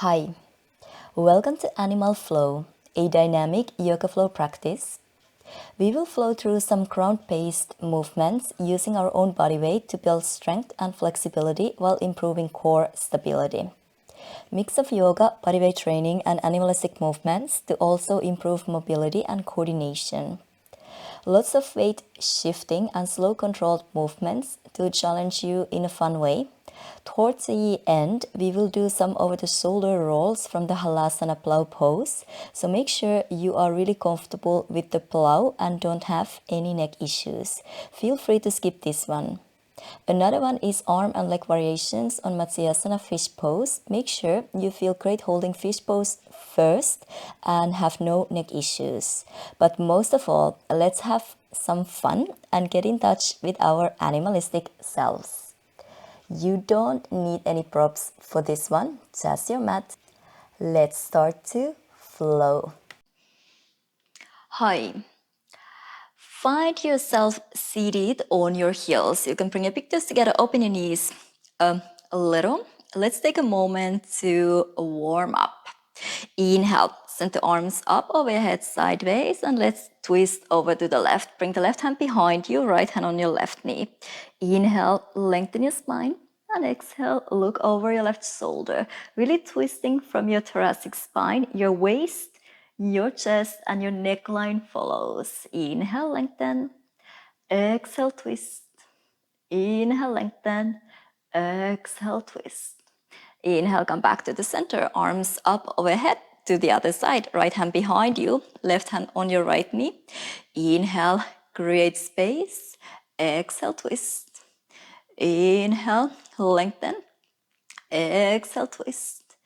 Hi, welcome to Animal Flow, a dynamic yoga flow practice. We will flow through some ground-based movements using our own body weight to build strength and flexibility while improving core stability. Mix of yoga, bodyweight training, and animalistic movements to also improve mobility and coordination. Lots of weight shifting and slow controlled movements to challenge you in a fun way. Towards the end, we will do some over-the-shoulder rolls from the Halasana Plow pose, so make sure you are really comfortable with the plow and don't have any neck issues. Feel free to skip this one. Another one is arm and leg variations on Matsyasana fish pose. Make sure you feel great holding fish pose first and have no neck issues. But most of all, let's have some fun and get in touch with our animalistic selves. You don't need any props for this one, just your mat. Let's start to flow. Hi. Find yourself seated on your heels. You can bring your big toes together, open your knees a little. Let's take a moment to warm up. Inhale, send the arms up over your head sideways, and let's twist over to the left. Bring the left hand behind you, right hand on your left knee. Inhale, lengthen your spine, and exhale, look over your left shoulder. Really twisting from your thoracic spine, your waist, your chest, and your neckline follows. Inhale, lengthen. Exhale, twist. Inhale, lengthen. Exhale, twist. Inhale, come back to the center. Arms up overhead to the other side. Right hand behind you. Left hand on your right knee. Inhale, create space. Exhale, twist. Inhale, lengthen. Exhale, twist.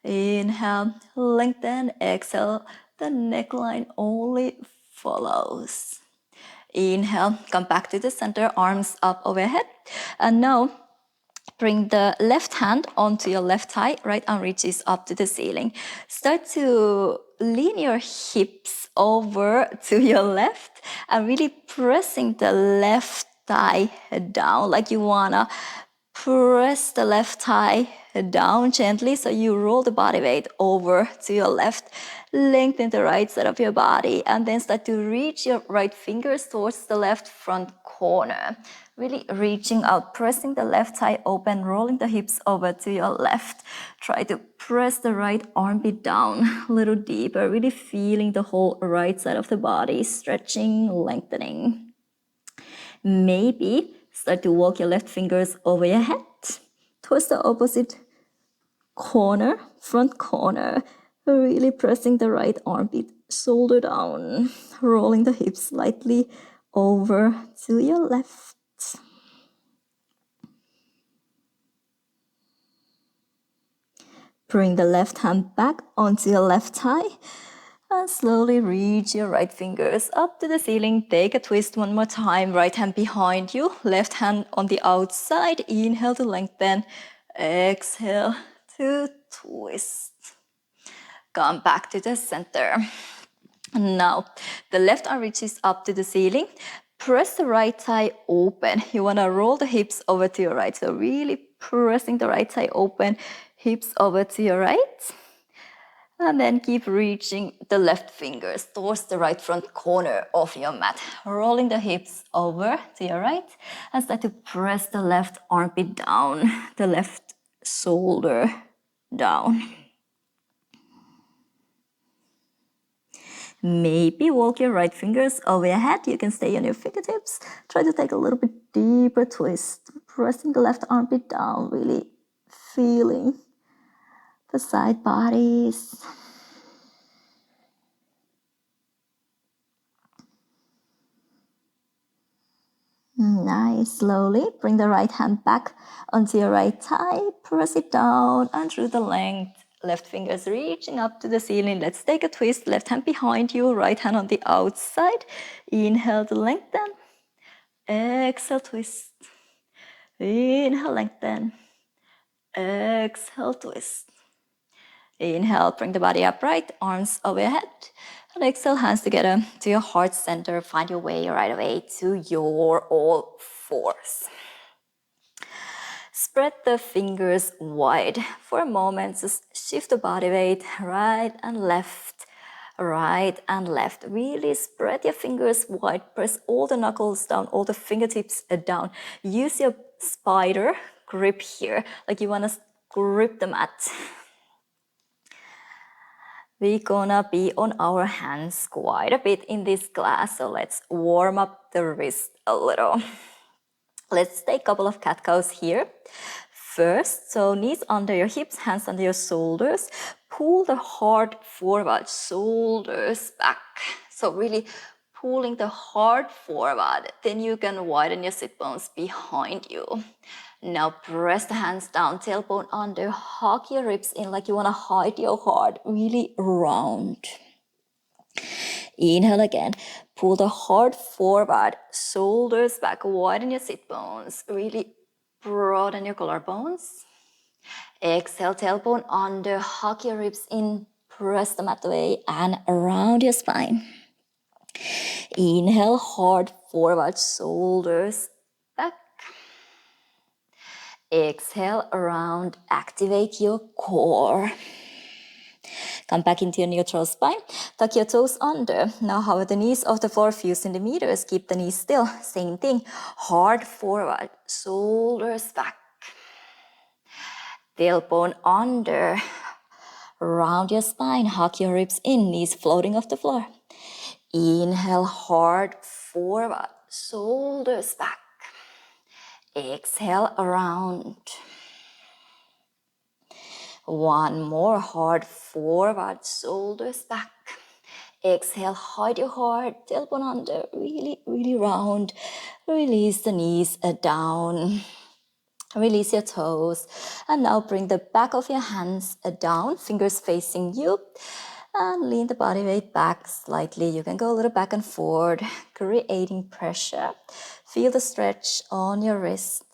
Inhale, lengthen. Exhale, the neckline only follows. Inhale, come back to the center, arms up overhead. And now, bring the left hand onto your left thigh, right arm reaches up to the ceiling. Start to lean your hips over to your left and really pressing the left thigh down like you wanna press the left thigh down gently, so you roll the body weight over to your left, lengthen the right side of your body, and then start to reach your right fingers towards the left front corner. Really reaching out, pressing the left thigh open, rolling the hips over to your left. Try to press the right armpit down a little deeper, really feeling the whole right side of the body, stretching, lengthening. Maybe start to walk your left fingers over your head towards the opposite corner, front corner, really pressing the right armpit, shoulder down, rolling the hips slightly over to your left. Bring the left hand back onto your left thigh and slowly reach your right fingers up to the ceiling. Take a twist one more time. Right hand behind you, left hand on the outside. Inhale to lengthen. Exhale to twist. Come back to the center. Now, the left arm reaches up to the ceiling. Press the right thigh open. You want to roll the hips over to your right. So really pressing the right thigh open, hips over to your right. And then keep reaching the left fingers towards the right front corner of your mat. Rolling the hips over to your right and start to press the left armpit down, the left shoulder down. Maybe walk your right fingers over your head. You can stay on your fingertips. Try to take a little bit deeper twist. Pressing the left armpit down, really feeling the side bodies. Nice. Slowly bring the right hand back onto your right thigh. Press it down and through the length. Left fingers reaching up to the ceiling. Let's take a twist. Left hand behind you, right hand on the outside. Inhale to lengthen. Exhale, twist. Inhale, lengthen. Exhale, twist. Inhale, bring the body upright, arms overhead. And exhale, hands together to your heart center. Find your way right away to your all fours. Spread the fingers wide. For a moment, just shift the body weight right and left, right and left. Really spread your fingers wide. Press all the knuckles down, all the fingertips down. Use your spider grip here, like you want to grip the mat. We're gonna be on our hands quite a bit in this class, so let's warm up the wrist a little. Let's take a couple of cat-cows here. First, so knees under your hips, hands under your shoulders. Pull the heart forward, shoulders back. So really pulling the heart forward. Then you can widen your sit bones behind you. Now press the hands down, tailbone under, hug your ribs in like you want to hide your heart, really round. Inhale again. Pull the heart forward, shoulders back, widen your sit bones. Really broaden your collarbones. Exhale, tailbone under, hug your ribs in, press the mat away and around your spine. Inhale, heart forward, shoulders back. Exhale, around, activate your core. Come back into your neutral spine. Tuck your toes under. Now hover the knees off the floor, few centimeters. Keep the knees still. Same thing. Heart forward, shoulders back. Tailbone under. Round your spine. Hug your ribs in. Knees floating off the floor. Inhale, heart forward, shoulders back. Exhale, around. One more, heart forward, shoulders back. Exhale, hide your heart, tailbone under, really, really round. Release the knees down. Release your toes. And now bring the back of your hands down, fingers facing you. And lean the body weight back slightly. You can go a little back and forward, creating pressure. Feel the stretch on your wrist.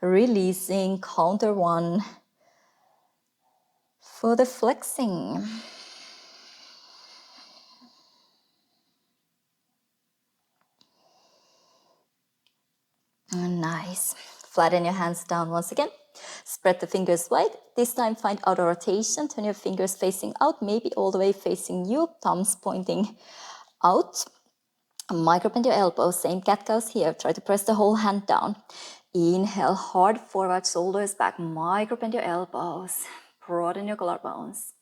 Releasing, counter one for the flexing. Nice. Flatten your hands down once again. Spread the fingers wide. This time find outer rotation. Turn your fingers facing out, maybe all the way facing you. Thumbs pointing out. Micro bend your elbows. Same cat-cows here. Try to press the whole hand down. Inhale, hard forward, shoulders back. Micro bend your elbows. Broaden your collarbones.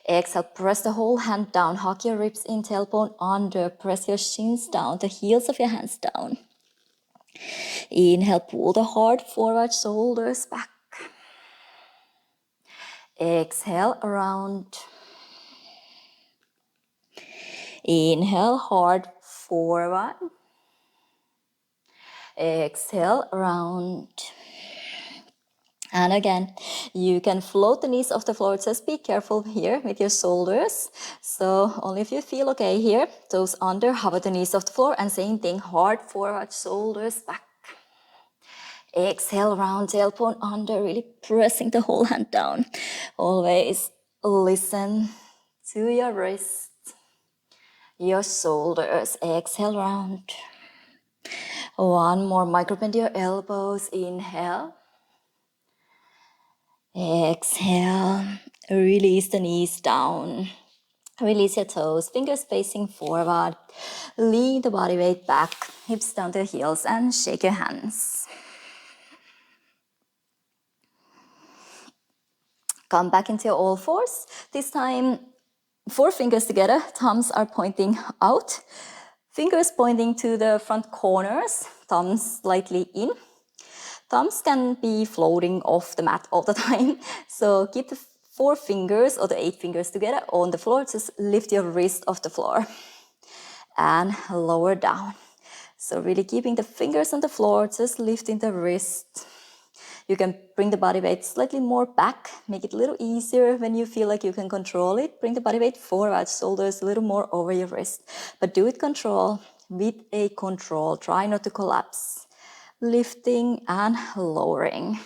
Exhale, press the whole hand down. Hug your ribs in, tailbone under. Press your shins down, the heels of your hands down. Inhale, pull the heart forward, shoulders back. Exhale, around. Inhale, heart forward. Exhale, around. And again, you can float the knees off the floor. Just be careful here with your shoulders. So only if you feel okay here. Toes under, hover the knees off the floor. And same thing, heart forward, shoulders back. Exhale, round, tailbone under, really pressing the whole hand down. Always listen to your wrist, your shoulders. Exhale, round. One more, micro bend your elbows. Inhale. Exhale. Release the knees down. Release your toes, fingers facing forward. Lean the body weight back, hips down to heels, and shake your hands. Come back into your all fours. This time, 4 fingers together, thumbs are pointing out. Fingers pointing to the front corners, thumbs slightly in. Thumbs can be floating off the mat all the time. So keep the 4 fingers or the 8 fingers together on the floor. Just lift your wrist off the floor and lower down. So really keeping the fingers on the floor, just lifting the wrist. You can bring the body weight slightly more back, make it a little easier when you feel like you can control it. Bring the body weight forward, shoulders a little more over your wrist. But do it with a control. Try not to collapse. Lifting and lowering.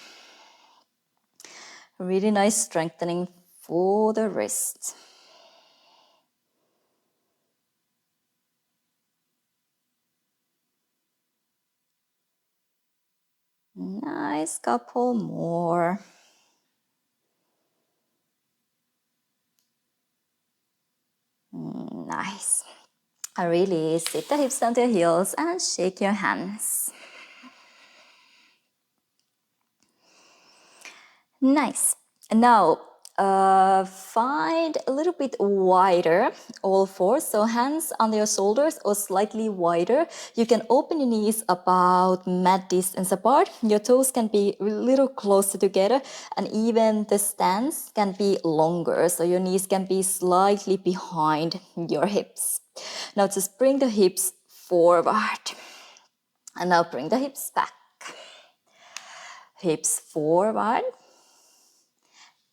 Really nice strengthening for the wrist. Nice, couple more. Nice. Release, sit the hips down to your heels and shake your hands. Nice. Now, find a little bit wider, all fours. So hands under your shoulders or slightly wider. You can open your knees about mat distance apart. Your toes can be a little closer together, and even the stance can be longer. So your knees can be slightly behind your hips. Now just bring the hips forward. And now bring the hips back. Hips forward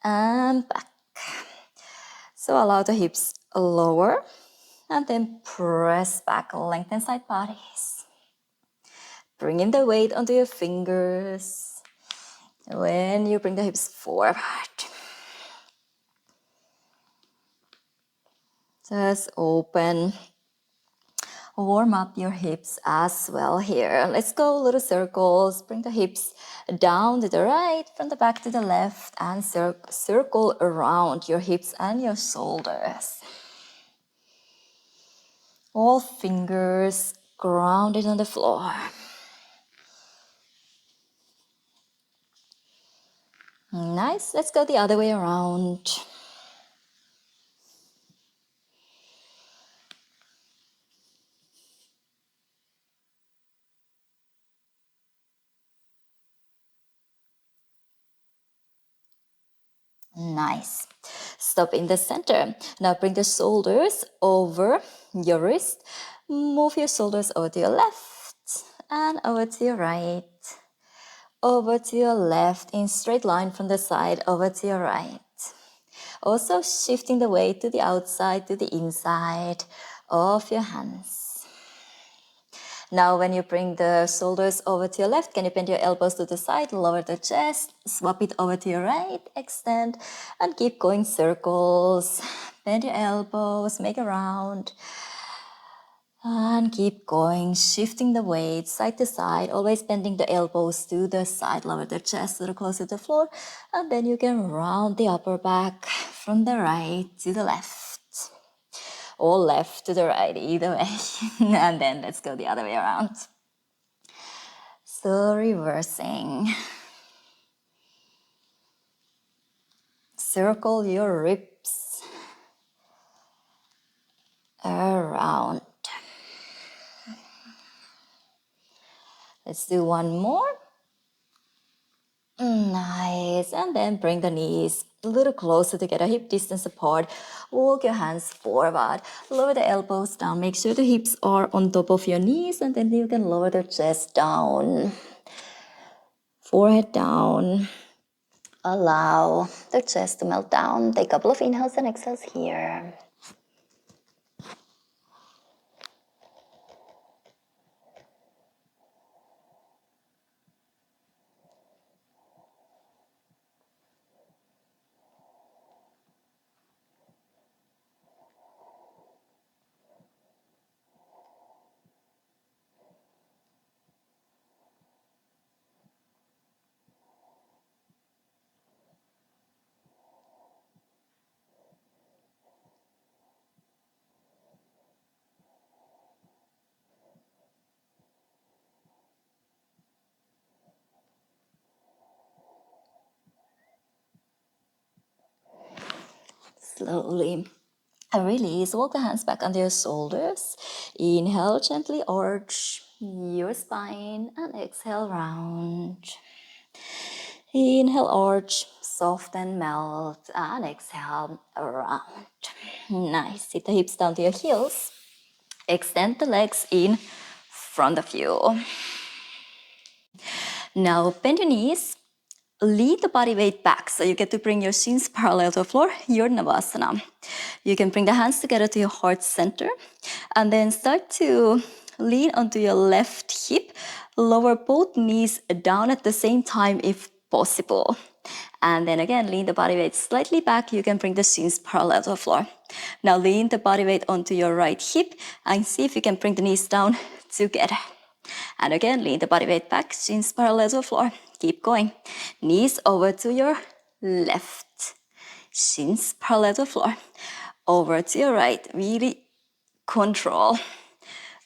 and back. So allow the hips lower and then press back, lengthen side bodies. Bring in the weight onto your fingers when you bring the hips forward. Just open. Warm up your hips as well here. Let's go little circles. Bring the hips down to the right, from the back to the left, and circle around your hips and your shoulders. All fingers grounded on the floor. Nice. Let's go the other way around. Nice. Stop in the center. Now bring the shoulders over your wrist. Move your shoulders over to your left and over to your right. Over to your left in straight line from the side over to your right. Also shifting the weight to the outside, to the inside of your hands. Now when you bring the shoulders over to your left, can you bend your elbows to the side, lower the chest, swap it over to your right, extend, and keep going circles. Bend your elbows, make a round. And keep going, shifting the weight side to side, always bending the elbows to the side, lower the chest a little closer to the floor, and then you can round the upper back from the right to the left. Or left to the right, either way. And then let's go the other way around. So reversing. Circle your ribs around. Let's do one more. Nice. And then bring the knees a little closer together, hip distance apart. Walk your hands forward. Lower the elbows down. Make sure the hips are on top of your knees, and then you can lower the chest down. Forehead down. Allow the chest to melt down. Take a couple of inhales and exhales here. Slowly release. Walk the hands back under your shoulders. Inhale, gently arch your spine, and exhale, round. Inhale, arch, soften, melt, and exhale, round. Nice. Sit the hips down to your heels. Extend the legs in front of you. Now bend your knees. Lean the body weight back so you get to bring your shins parallel to the floor, your Navasana. You can bring the hands together to your heart center and then start to lean onto your left hip. Lower both knees down at the same time if possible. And then again, lean the body weight slightly back. You can bring the shins parallel to the floor. Now lean the body weight onto your right hip and see if you can bring the knees down together. And again, lean the body weight back, shins parallel to the floor. Keep going. Knees over to your left. Shins parallel to the floor. Over to your right. Really control.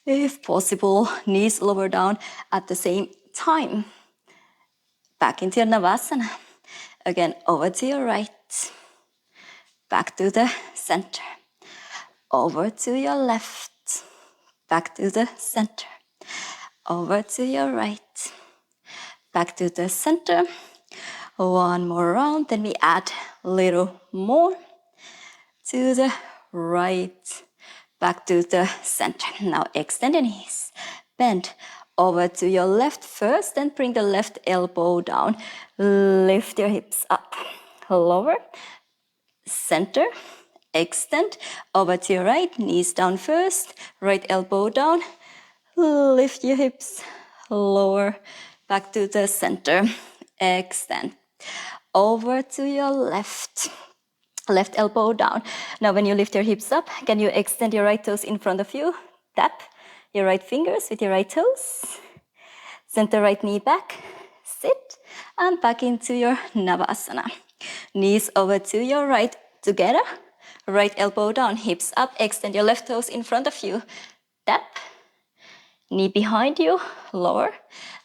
If possible, knees lower down at the same time. Back into your Navasana. Again, over to your right. Back to the center. Over to your left. Back to the center. Over to your right. Back to the center. One more round, then we add a little more to the right. Back to the center. Now extend the knees. Bend over to your left first, then bring the left elbow down. Lift your hips up. Lower. Center. Extend. Over to your right. Knees down first. Right elbow down. Lift your hips. Lower. Back to the center. Extend. Over to your left. Left elbow down. Now when you lift your hips up, can you extend your right toes in front of you? Tap your right fingers with your right toes. Send the right knee back. Sit and back into your Navasana. Knees over to your right together. Right elbow down, hips up. Extend your left toes in front of you. Tap. Knee behind you, lower,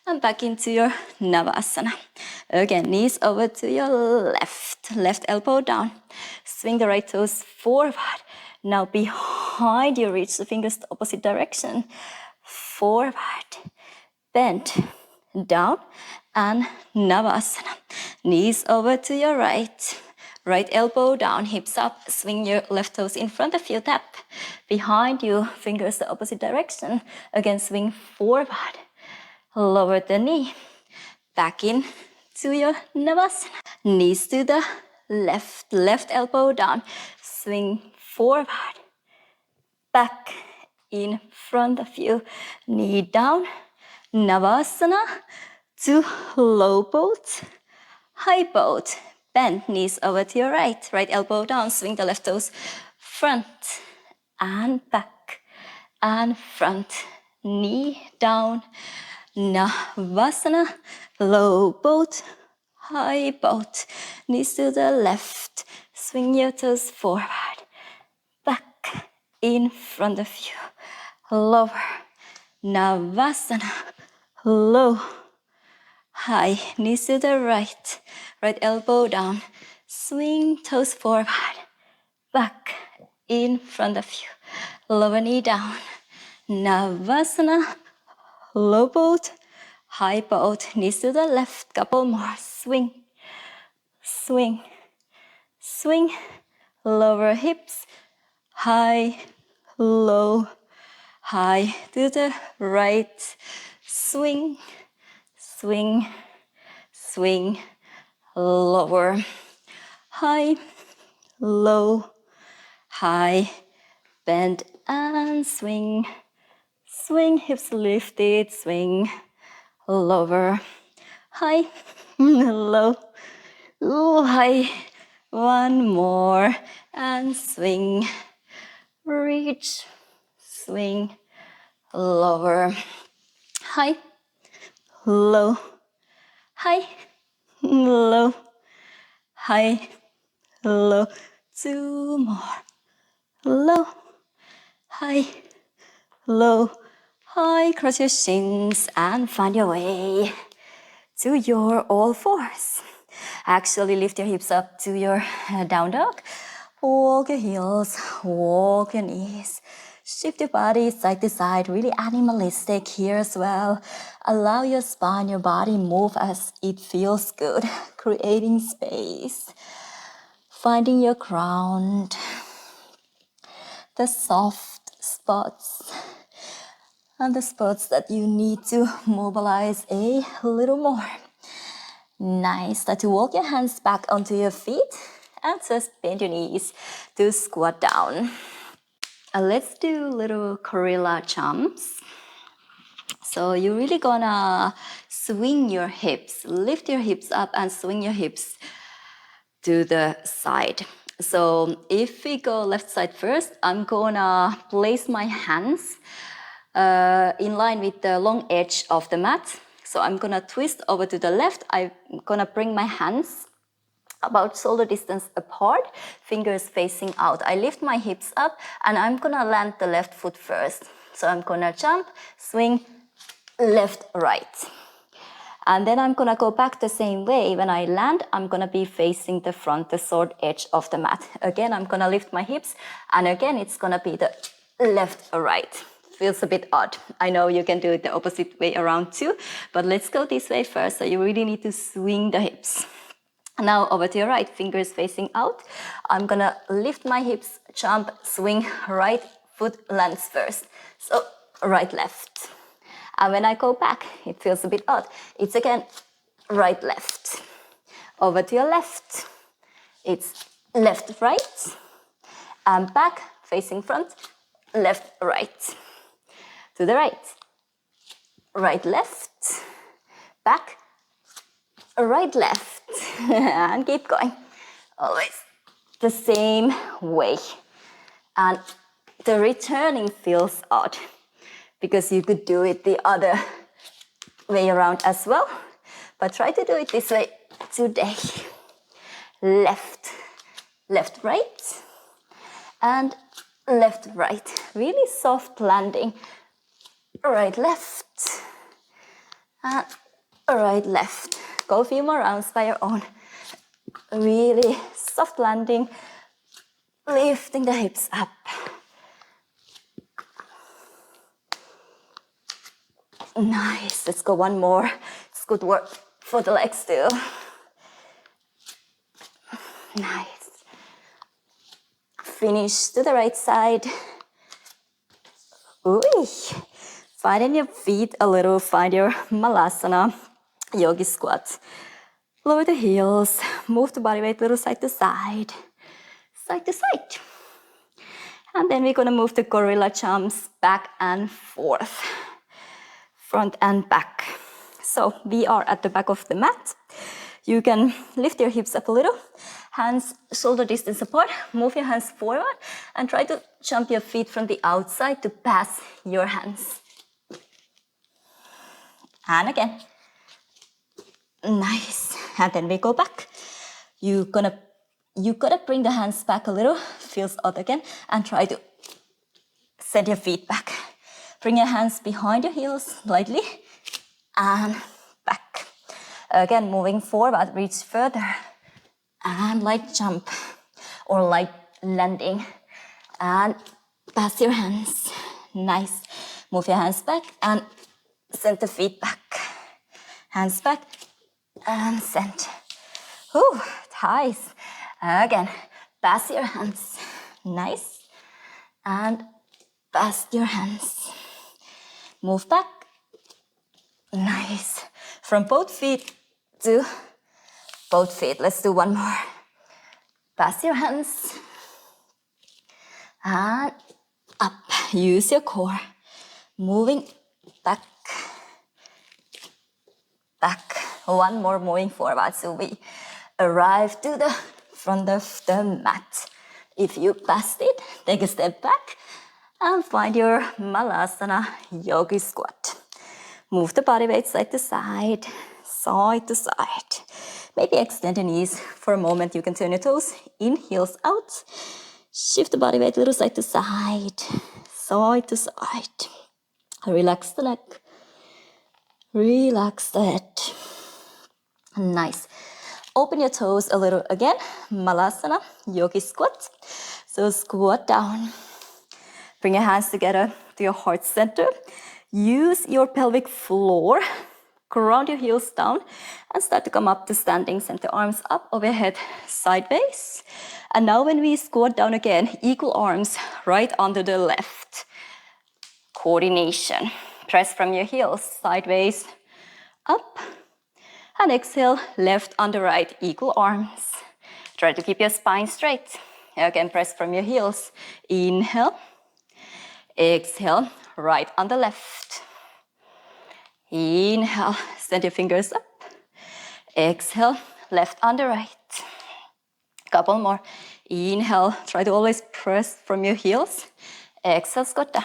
and back into your Navasana. Again, knees over to your left elbow down. Swing the right toes forward. Now behind you, reach the fingers the opposite direction. Forward, bend, down, and Navasana. Knees over to your right. Right elbow down, hips up, swing your left toes in front of you, tap. Behind you, fingers the opposite direction. Again, swing forward, lower the knee. Back in to your Navasana. Knees to the left elbow down. Swing forward, back in front of you. Knee down, Navasana to low boat, high boat. Bend knees over to your right. Right elbow down. Swing the left toes front and back and front. Knee down. Navasana. Low boat. High boat. Knees to the left. Swing your toes forward. Back in front of you. Lower. Navasana. Low. High, knees to the right, right elbow down, swing toes forward, back, in front of you, lower knee down, Navasana, low boat, high boat, knees to the left, couple more, swing, swing, swing, lower hips, high, low, high to the right, swing, swing, swing, lower, high, low, high, bend and swing, swing, hips lifted, swing, lower, high, low, ooh, high, one more, and swing, reach, swing, lower, high, low, high, low, high, low, two more, low, high, low, high, cross your shins and find your way to your all fours. Actually lift your hips up to your down dog. Walk your heels, walk your knees. Shift your body side to side, really animalistic here as well. Allow your spine, your body move as it feels good, creating space. Finding your ground, the soft spots, and the spots that you need to mobilize a little more. Nice. Start to walk your hands back onto your feet and just bend your knees to squat down. Let's do little gorilla jumps. So you're really gonna swing your hips, lift your hips up and swing your hips to the side. So if we go left side first, I'm gonna place my hands in line with the long edge of the mat. So I'm gonna twist over to the left. I'm gonna bring my hands about shoulder distance apart, fingers facing out. I lift my hips up and I'm gonna land the left foot first. So I'm gonna jump, swing, left, right. And then I'm gonna go back the same way. When I land, I'm gonna be facing the front, the short edge of the mat. Again, I'm gonna lift my hips, and again, it's gonna be the left or right. Feels a bit odd. I know you can do it the opposite way around too, but let's go this way first. So you really need to swing the hips. Now over to your right, fingers facing out. I'm gonna lift my hips, jump, swing, right foot lands first. So right, left. And when I go back, it feels a bit odd. It's again right, left. Over to your left. It's left, right. And back, facing front, left, right. To the right. Right, left. Back, right, left. And keep going. Always the same way. And the returning feels odd, because you could do it the other way around as well. But try to do it this way today. Left, left, right. And left, right. Really soft landing. Right, left. And right, left. Go a few more rounds by your own. Really soft landing. Lifting the hips up. Nice. Let's go one more. It's good work for the legs too. Nice. Finish to the right side. Ooh. Find your feet a little. Find your malasana, yogi squat. Lower the heels. Move the body weight a little side to side. Side to side. And then we're gonna move the gorilla jumps back and forth. Front and back. So we are at the back of the mat. You can lift your hips up a little, hands shoulder distance apart, move your hands forward and try to jump your feet from the outside to pass your hands. And again. Nice. And then we go back. You gotta bring the hands back a little, feels odd again, and try to send your feet back. Bring your hands behind your heels slightly and back. Again, moving forward, reach further and light jump or light landing and pass your hands. Nice. Move your hands back and send the feet back. Hands back and send. Ooh, nice. Again, pass your hands. Nice. And pass your hands. Move back. Nice. From both feet to both feet. Let's do one more. Pass your hands. And up. Use your core. Moving back. Back. One more moving forward. So we arrive to the front of the mat. If you passed it, take a step back and find your malasana yogi squat. Move the body weight side to side, side to side. Maybe extend the knees for a moment. You can turn your toes in, heels out. Shift the body weight a little side to side, side to side. Relax the neck. Relax the head. Nice. Open your toes a little again. Malasana, yogi squat. So squat down. Bring your hands together to your heart center. Use your pelvic floor. Ground your heels down and start to come up to standing. Send the arms up overhead, sideways. And now when we squat down again, equal arms right under the left. Coordination. Press from your heels, sideways, up. And exhale, left under right, equal arms. Try to keep your spine straight. Again, press from your heels. Inhale. Exhale, right under left. Inhale, send your fingers up. Exhale, left under right. Couple more. Inhale, try to always press from your heels. Exhale, squat down.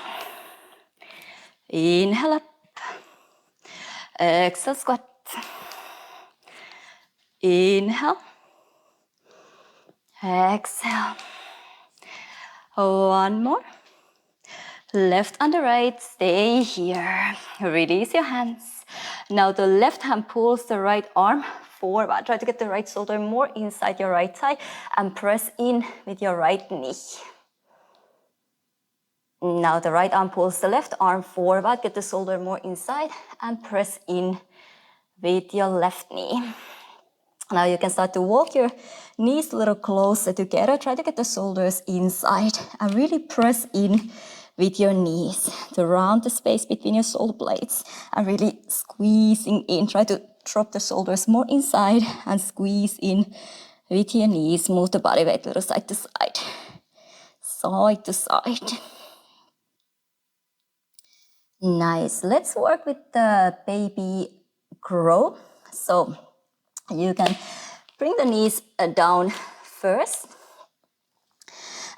Inhale up. Exhale, squat. Inhale. Exhale. One more. Left and the right, stay here. Release your hands. Now the left hand pulls the right arm forward. Try to get the right shoulder more inside your right thigh and press in with your right knee. Now the right arm pulls the left arm forward. Get the shoulder more inside and press in with your left knee. Now you can start to walk your knees a little closer together. Try to get the shoulders inside and really press in with your knees to round the space between your shoulder blades and really squeezing in. Try to drop the shoulders more inside and squeeze in with your knees. Move the body weight a little side to side, side to side. Nice. Let's work with the baby crow. So you can bring the knees down first.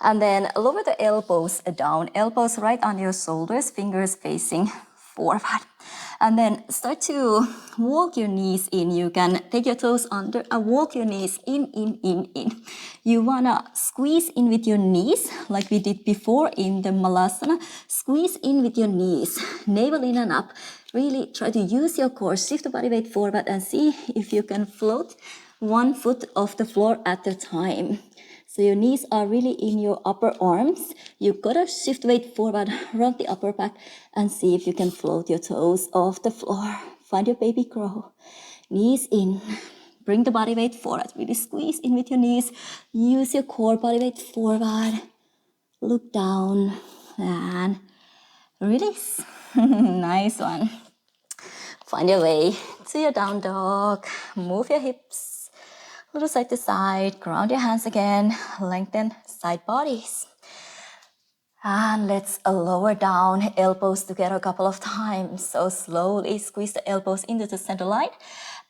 And then lower the elbows down. Elbows right on your shoulders, fingers facing forward. And then start to walk your knees in. You can take your toes under and walk your knees in. You wanna squeeze in with your knees like we did before in the Malasana. Squeeze in with your knees, navel in and up. Really try to use your core, shift the body weight forward and see if you can float one foot off the floor at a time. So your knees are really in your upper arms. You gotta shift weight forward, round the upper back, and see if you can float your toes off the floor. Find your baby crow. Knees in. Bring the body weight forward. Really squeeze in with your knees. Use your core, body weight forward. Look down and release. Nice one. Find your way to your down dog. Move your hips. Little side to side, ground your hands again, lengthen side bodies. And let's lower down, elbows together a couple of times. So slowly squeeze the elbows into the center line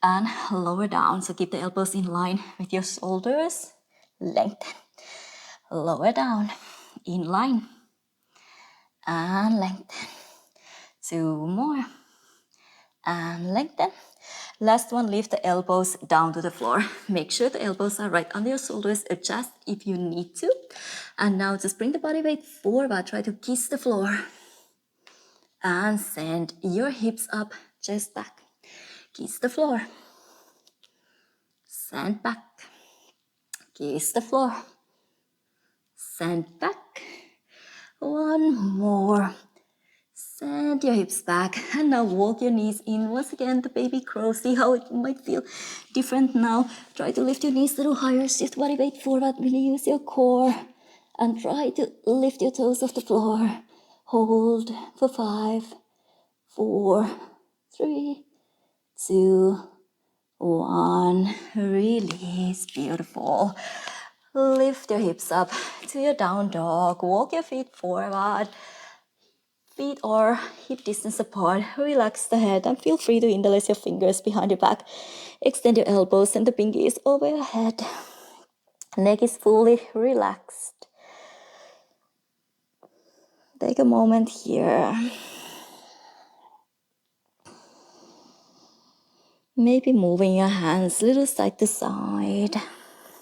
and lower down. So keep the elbows in line with your shoulders, lengthen. Lower down, in line, and lengthen. Two more, and lengthen. Last one, lift the elbows down to the floor. Make sure the elbows are right under your shoulders. Adjust if you need to. And now just bring the body weight forward. Try to kiss the floor. And send your hips up, chest back. Kiss the floor. Send back. Kiss the floor. Send back. One more. Send your hips back and now walk your knees in. Once again, the baby crow. See how it might feel different now. Try to lift your knees a little higher. Shift body weight forward. Really use your core. And try to lift your toes off the floor. Hold for 5, 4, 3, 2, 1. Release. Beautiful. Lift your hips up to your down dog. Walk your feet forward. Feet are hip distance apart. Relax the head and feel free to interlace your fingers behind your back. Extend your elbows and the pinkies over your head. Neck is fully relaxed. Take a moment here. Maybe moving your hands a little side to side.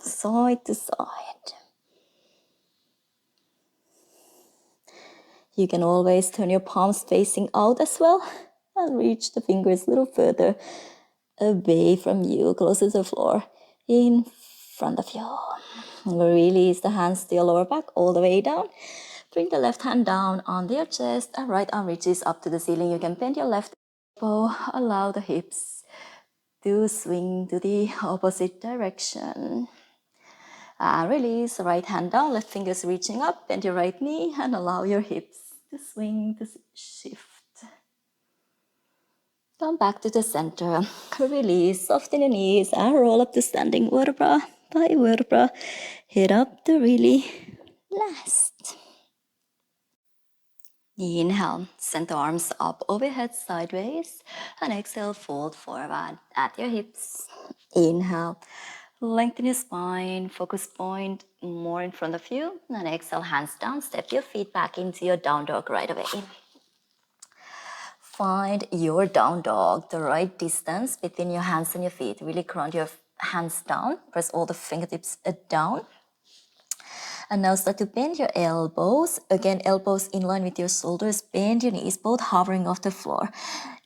Side to side. You can always turn your palms facing out as well and reach the fingers a little further away from you, closer to the floor, in front of you. Release the hands to your lower back all the way down. Bring the left hand down on your chest and right arm reaches up to the ceiling. You can bend your left elbow, allow the hips to swing to the opposite direction. Release, right hand down, left fingers reaching up, bend your right knee and allow your hips to swing, to shift. Come back to the center. Release, soften your knees and roll up to standing vertebra by vertebra. Hit up the really last. Inhale, send the arms up overhead sideways and exhale, fold forward at your hips. Inhale, lengthen your spine, focus point more in front of you. And exhale, hands down, step your feet back into your down dog right away. find your down dog, the right distance between your hands and your feet. Really ground your hands down. Press all the fingertips down. And now start to bend your elbows. Again, elbows in line with your shoulders. Bend your knees, both hovering off the floor.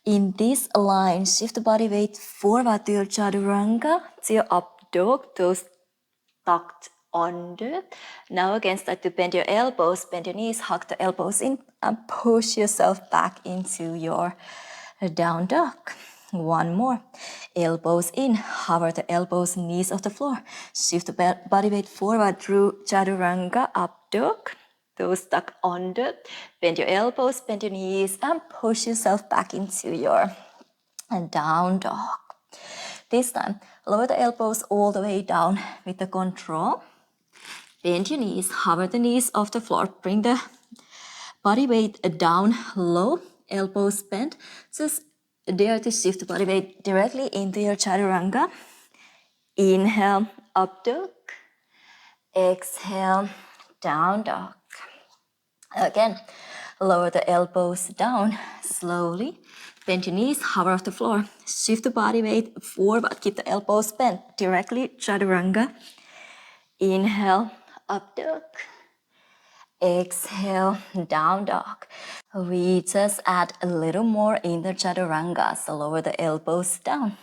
In this line, shift the body weight forward to your chaturanga, to your up dog, toes tucked under. Now again, start to bend your elbows, bend your knees, hug the elbows in, and push yourself back into your down dog. One more. Elbows in, hover the elbows, knees off the floor. Shift the body weight forward through chaturanga, up dog. Toes tucked under. Bend your elbows, bend your knees, and push yourself back into your down dog. This time, lower the elbows all the way down with the control. Bend your knees, hover the knees off the floor. Bring the body weight down low, elbows bent. Just dare to shift the body weight directly into your chaturanga. Inhale, up dog. Exhale, down dog. Again, lower the elbows down slowly. Bend your knees, hover off the floor. Shift the body weight forward. Keep the elbows bent. Directly chaturanga. Inhale, up dog. Exhale, down dog. We just add a little more in the chaturanga. So lower the elbows down.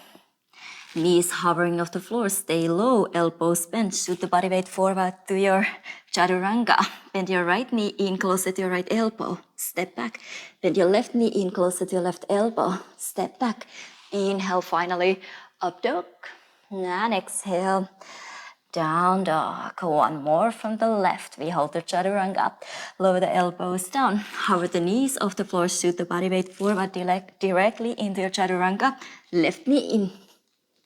Knees hovering off the floor, stay low, elbows bent. Shoot the body weight forward to your chaturanga. Bend your right knee in closer to your right elbow. Step back. Bend your left knee in closer to your left elbow. Step back. Inhale, finally, up dog. And exhale, down dog. One more from the left. We hold the chaturanga. Lower the elbows down. Hover the knees off the floor. Shoot the body weight forward directly into your chaturanga. Left knee in.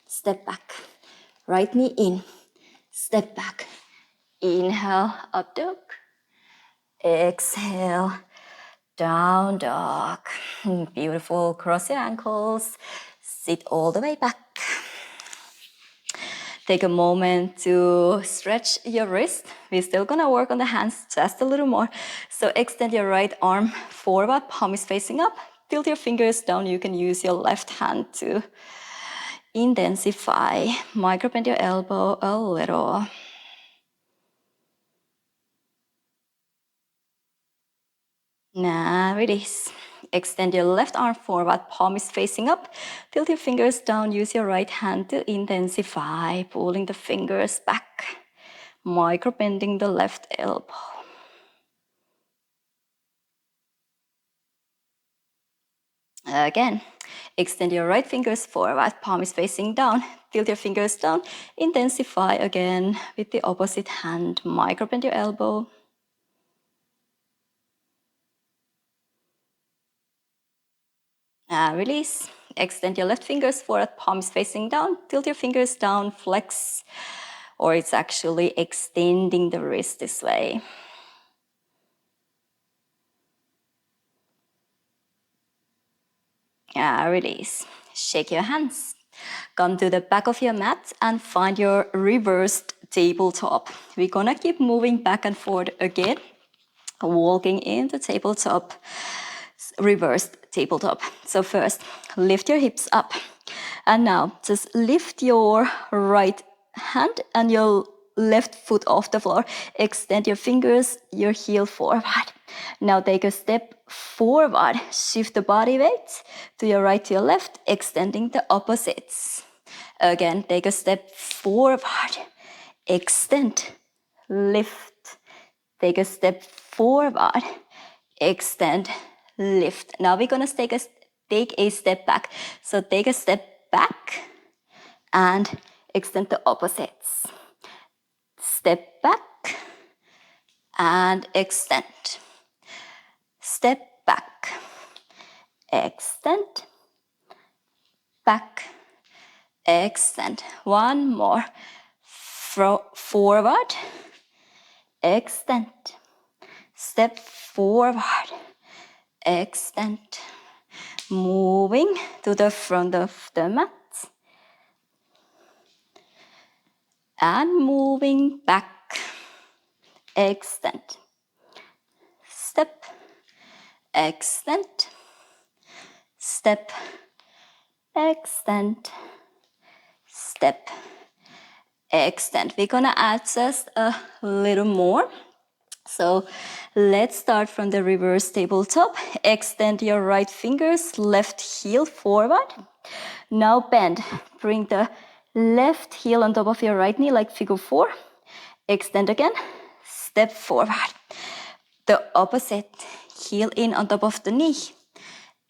Step back. Right knee in. Step back. Inhale, up dog. Exhale, down dog. Beautiful. Cross your ankles. Sit all the way back. Take a moment to stretch your wrist. We're still gonna work on the hands just a little more. So extend your right arm forward, palm is facing up. Tilt your fingers down. You can use your left hand to intensify. Micro bend your elbow a little. Now release. Extend your left arm forward, palm is facing up. Tilt your fingers down, use your right hand to intensify, pulling the fingers back. Micro bending the left elbow. Again, extend your right fingers forward, palm is facing down. Tilt your fingers down, intensify again with the opposite hand. Micro bend your elbow. Release. Extend your left fingers forward, palms facing down. Tilt your fingers down, flex. Or it's actually extending the wrist this way. Release. Shake your hands. Come to the back of your mat and find your reversed tabletop. We're gonna keep moving back and forth again. Walking into tabletop. Reversed tabletop. So first, lift your hips up. And now, just lift your right hand and your left foot off the floor. Extend your fingers, your heel forward. Now take a step forward. Shift the body weight to your right, to your left, extending the opposites. Again, take a step forward. Extend, lift. Take a step forward. Extend, lift. Now we're gonna take a step back. So take a step back and extend the opposites. Step back and extend. Step back, extend, back, extend. One more. Forward, extend. Step forward, extend. Moving to the front of the mat. And moving back, extend. Step, extend. step, extend, step, extend. We're gonna add just a little more. So let's start from the reverse tabletop. Extend your right fingers, left heel forward. Now bend. Bring the left heel on top of your right knee like figure 4. Extend again. Step forward. The opposite. Heel in on top of the knee.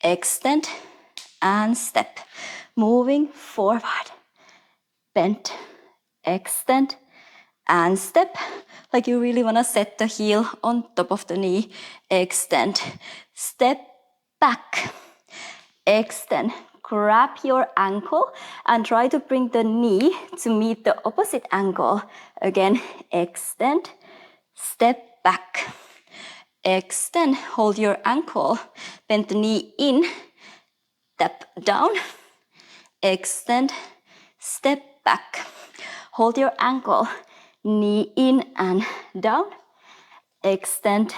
Extend and step. Moving forward. Bend. Extend and step. Like you really want to set the heel on top of the knee. Extend. Step back. Extend. Grab your ankle and try to bring the knee to meet the opposite ankle. Again, extend, step back. Extend, hold your ankle, bend the knee in, step down, extend, step back. Hold your ankle, knee in and down, extend,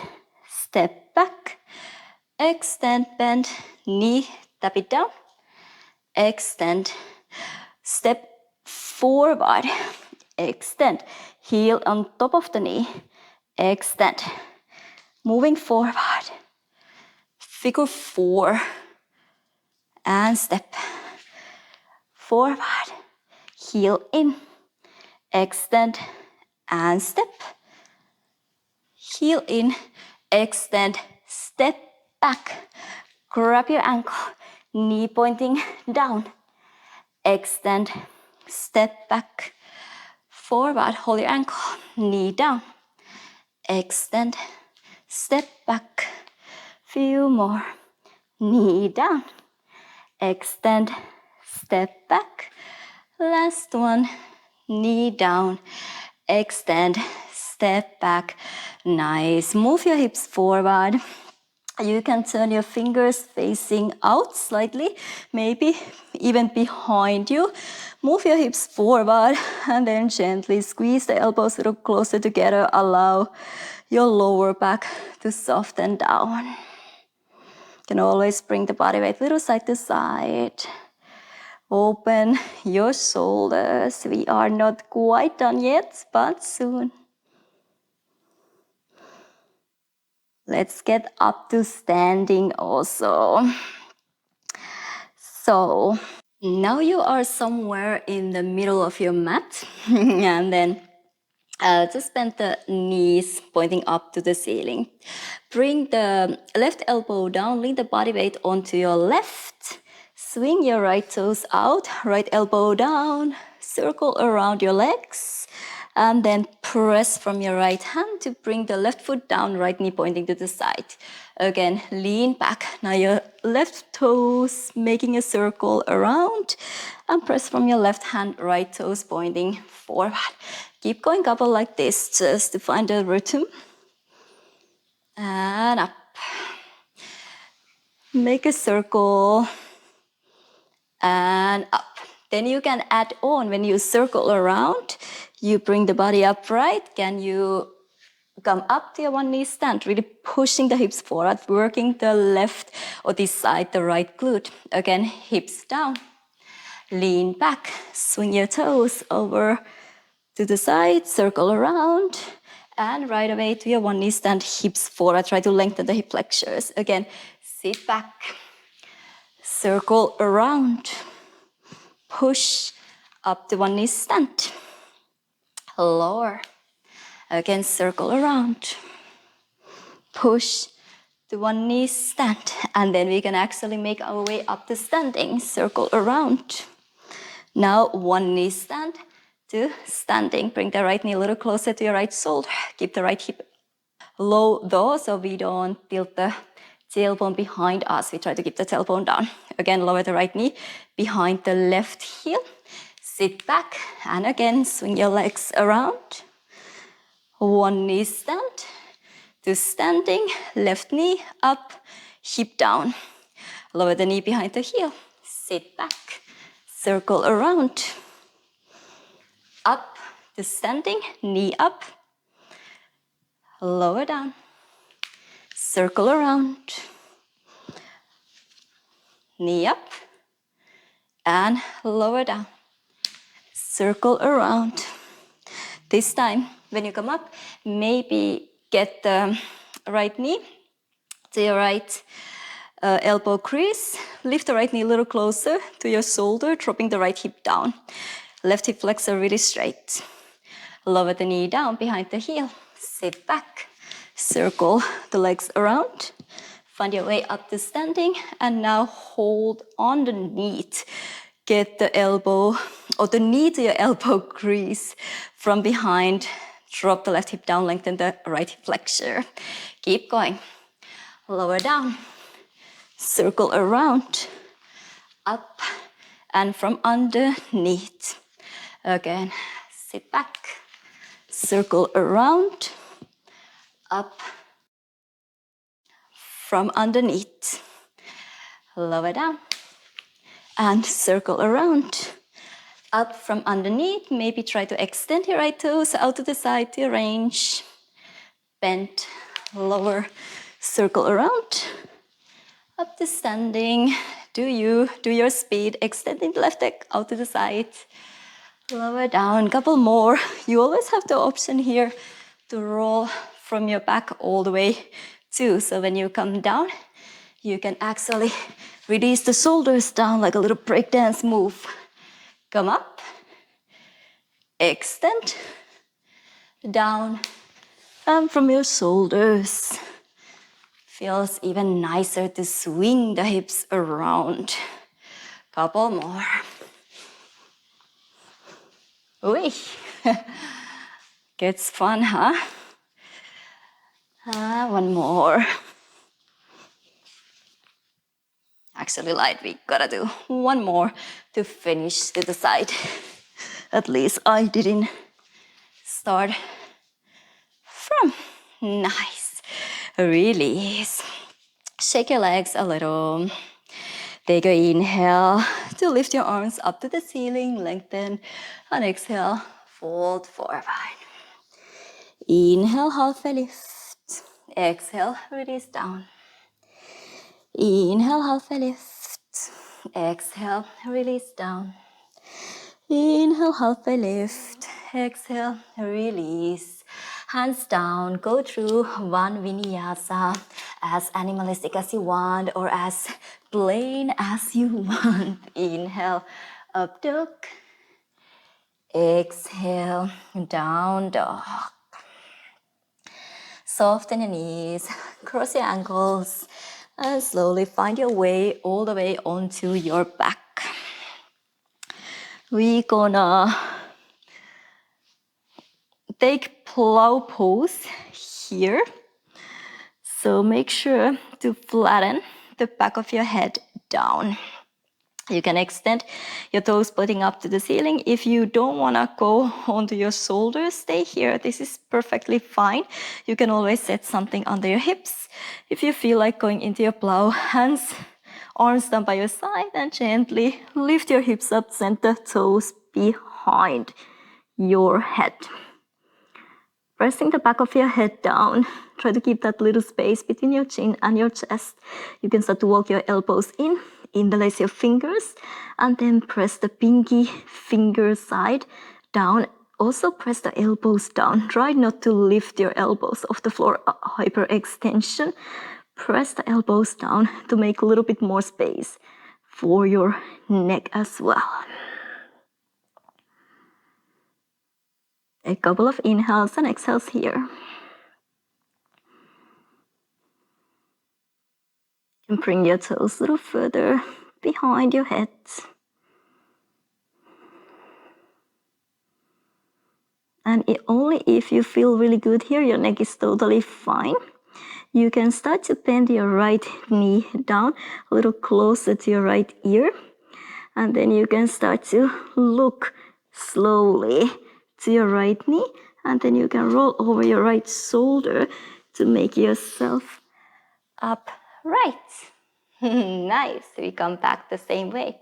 step back, extend, bend, knee, tap it down, extend, step forward, extend, heel on top of the knee, extend, moving forward, figure 4, and step forward, heel in, extend, and step, heel in, extend, step back, grab your ankle, knee pointing down, extend, step back, forward, hold your ankle, knee down, extend, step back, few more, knee down, extend, step back, last one, knee down, extend, step back, nice, move your hips forward. You can turn your fingers facing out slightly, maybe even behind you. Move your hips forward and then gently squeeze the elbows a little closer together. Allow your lower back to soften down. You can always bring the body weight a little side to side. Open your shoulders. We are not quite done yet, but soon. Let's get up to standing also. So now you are somewhere in the middle of your mat and then just bend the knees pointing up to the ceiling. Bring the left elbow down, lean the body weight onto your left. Swing your right toes out, right elbow down, circle around your legs. And then press from your right hand to bring the left foot down, right knee pointing to the side. Again, lean back. Now your left toes making a circle around and press from your left hand, right toes pointing forward. Keep going couple like this just to find the rhythm. And up. Make a circle and up. Then you can add on when you circle around. You bring the body upright. Can you come up to your one knee stand, really pushing the hips forward, working the left or this side, the right glute. Again, hips down. Lean back, swing your toes over to the side, circle around, and right away to your one knee stand, hips forward. Try to lengthen the hip flexors. Again, sit back, circle around, push up to one knee stand, lower. Again, circle around, push to one knee stand, and then we can actually make our way up to standing, circle around. Now one knee stand to standing. Bring the right knee a little closer to your right shoulder. Keep the right hip low though, so we don't tilt the tailbone behind us. We try to keep the tailbone down. Again, lower the right knee behind the left heel. Sit back and again swing your legs around. One knee stand to standing, left knee up, hip down. Lower the knee behind the heel. Sit back, circle around. Up to standing, knee up, lower down, circle around, knee up, and lower down. Circle around. This time, when you come up, maybe get the right knee to your right elbow crease. Lift the right knee a little closer to your shoulder, dropping the right hip down. Left hip flexor really straight. Lower the knee down behind the heel. Sit back. Circle the legs around. Find your way up to standing, and now hold underneath. Get the elbow or the knee to your elbow crease from behind. Drop the left hip down, lengthen the right hip flexor. Keep going. Lower down. Circle around. Up and from underneath. Again, sit back. Circle around. Up from underneath. Lower down. And circle around. Up from underneath. Maybe try to extend your right toes out to the side to your range. Bend, lower, circle around. Up to standing. Do your speed. Extending the left leg out to the side. Lower down, couple more. You always have the option here to roll from your back all the way too. So when you come down, you can actually release the shoulders down like a little breakdance move. Come up, extend, down, and from your shoulders. Feels even nicer to swing the hips around. Couple more. Ooh. Gets fun, huh? One more. Actually light, we gotta do one more to finish to the side. At least I didn't start from. Nice. Release. Shake your legs a little. Take an inhale to lift your arms up to the ceiling, lengthen, and exhale, fold forward. Inhale, halfway lift. Exhale, release down. Inhale, halfway lift. Exhale, release down. Inhale, halfway lift. Exhale, release. Hands down, go through one vinyasa as animalistic as you want or as plain as you want. Inhale, up dog. Exhale, down dog. Soften your knees, cross your ankles, and slowly find your way all the way onto your back. We're gonna take plow pose here. So make sure to flatten the back of your head down. You can extend your toes pointing up to the ceiling. If you don't want to go onto your shoulders, stay here. This is perfectly fine. You can always set something under your hips. If you feel like going into your plow, hands, arms down by your side, and gently lift your hips up, center toes behind your head. Pressing the back of your head down. Try to keep that little space between your chin and your chest. You can start to walk your elbows in, interlace your fingers, and then press the pinky finger side down. Also press the elbows down. Try not to lift your elbows off the floor, hyperextension. Press the elbows down to make a little bit more space for your neck as well. A couple of inhales and exhales here. And bring your toes a little further behind your head. And only if you feel really good here, your neck is totally fine. You can start to bend your right knee down a little closer to your right ear. And then you can start to look slowly to your right knee. And then you can roll over your right shoulder to make yourself upright. Nice. We come back the same way.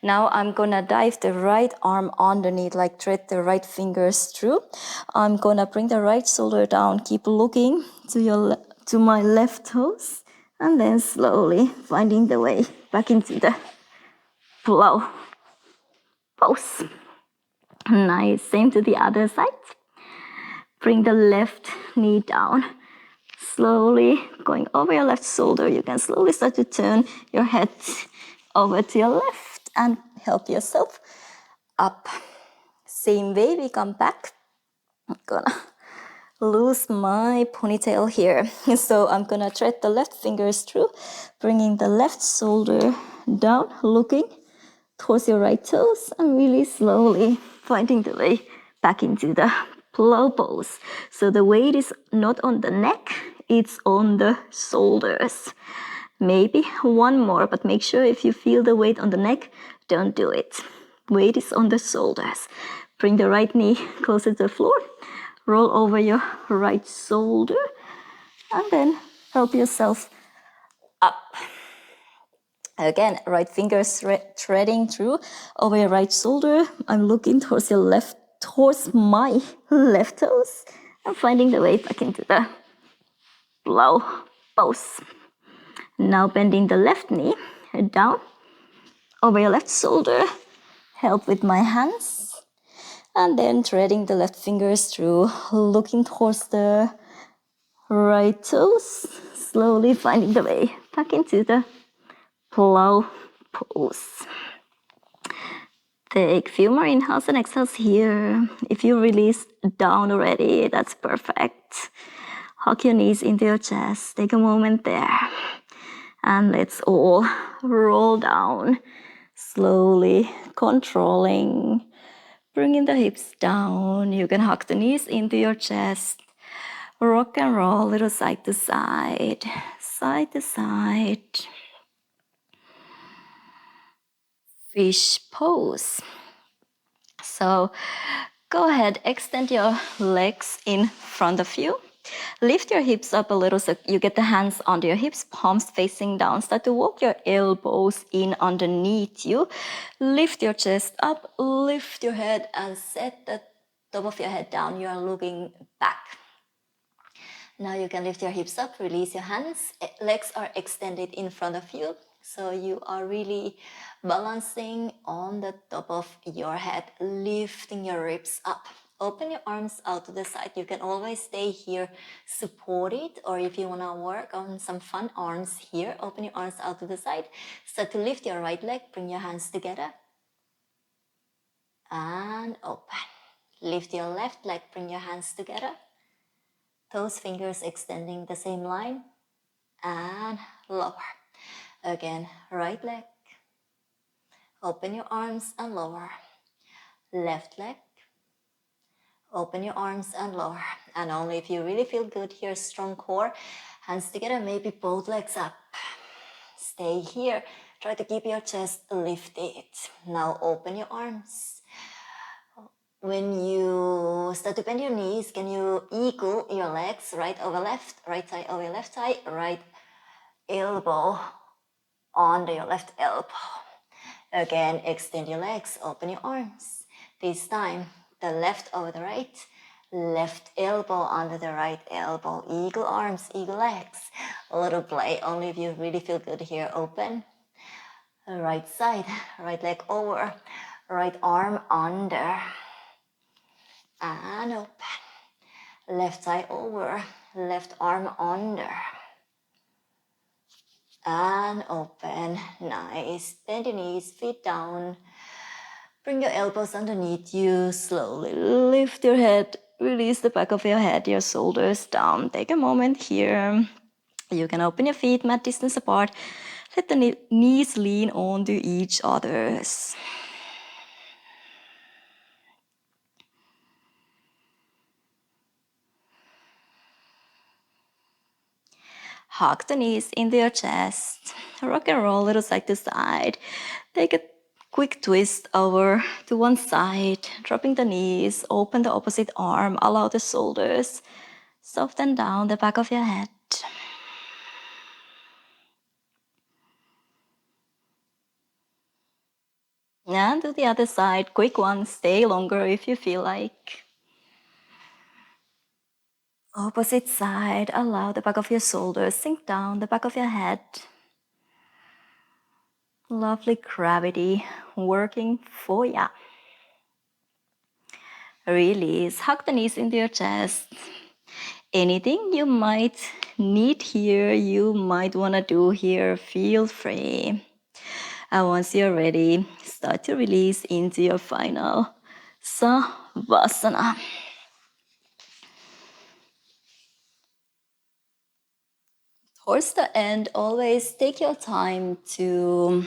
Now I'm gonna dive the right arm underneath, like thread the right fingers through. I'm gonna bring the right shoulder down. Keep looking to my left toes, and then slowly finding the way back into the Plow pose. Nice, same to the other side. Bring the left knee down. Slowly going over your left shoulder. You can slowly start to turn your head over to your left and help yourself up. Same way, we come back. I'm gonna lose my ponytail here. So I'm gonna thread the left fingers through, bringing the left shoulder down, looking towards your right toes, and really slowly finding the way back into the Plow pose. So the weight is not on the neck, it's on the shoulders. Maybe one more, but make sure if you feel the weight on the neck, don't do it. Weight is on the shoulders. Bring the right knee closer to the floor. Roll over your right shoulder. And then help yourself up. Again, right fingers threading through over your right shoulder. I'm looking towards your left, towards my left toes. I'm finding the way back into the Plow pose. Now bending the left knee down over your left shoulder. Help with my hands. And then threading the left fingers through, looking towards the right toes. Slowly finding the way back into the Plow pose. Take a few more inhales and exhales here. If you release down already, that's perfect. Hug your knees into your chest. Take a moment there. And let's all roll down. Slowly controlling. Bringing the hips down. You can hug the knees into your chest. Rock and roll, little side to side. Side to side. Fish pose. So go ahead, extend your legs in front of you. Lift your hips up a little so you get the hands onto your hips, palms facing down. Start to walk your elbows in underneath you. Lift your chest up, lift your head and set the top of your head down. You are looking back. Now you can lift your hips up, release your hands. Legs are extended in front of you. So you are really balancing on the top of your head, lifting your ribs up. Open your arms out to the side. You can always stay here supported, or if you want to work on some fun arms here, open your arms out to the side. Start to lift your right leg, bring your hands together. And open. Lift your left leg, bring your hands together. Toes, fingers extending the same line. And lower. Again, right leg. Open your arms and lower. Left leg. Open your arms and lower. And only if you really feel good here, strong core. Hands together, maybe both legs up. Stay here. Try to keep your chest lifted. Now open your arms. When you start to bend your knees, can you eagle your legs right over left, right side over left side, right elbow onto your left elbow. Again, extend your legs, open your arms. This time, the left over the right, left elbow onto the right elbow. Eagle arms, eagle legs. A little play, only if you really feel good here. Open. Right side, right leg over, right arm under. And open. Left side over, left arm under. And open. Nice. Bend your knees, feet down. Bring your elbows underneath you. Slowly lift your head. Release the back of your head, your shoulders down. Take a moment here. You can open your feet mat distance apart. Let the knees lean onto each other's. Hug the knees into your chest. Rock and roll, little side to side. Take a quick twist over to one side. Dropping the knees. Open the opposite arm. Allow the shoulders. Soften down the back of your head. And to the other side. Quick one. Stay longer if you feel like. Opposite side. Allow the back of your shoulders sink down the back of your head. Lovely gravity working for ya. Release, hug the knees into your chest. Anything you might need here, you might want to do here, feel free. And once you're ready, start to release into your final Savasana. Towards the end, always take your time to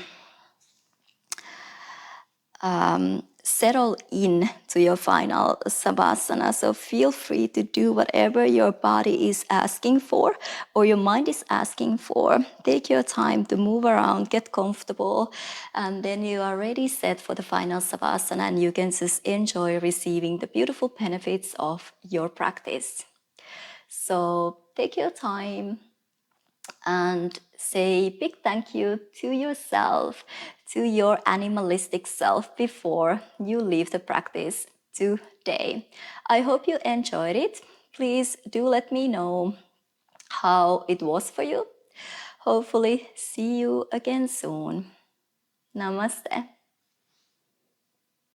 settle in to your final Savasana. So feel free to do whatever your body is asking for or your mind is asking for. Take your time to move around, get comfortable, and then you are ready set for the final Savasana, and you can just enjoy receiving the beautiful benefits of your practice. So take your time and say big thank you to yourself, to your animalistic self before you leave the practice today. I hope you enjoyed it. Please do let me know how it was for you. Hopefully, see you again soon. Namaste.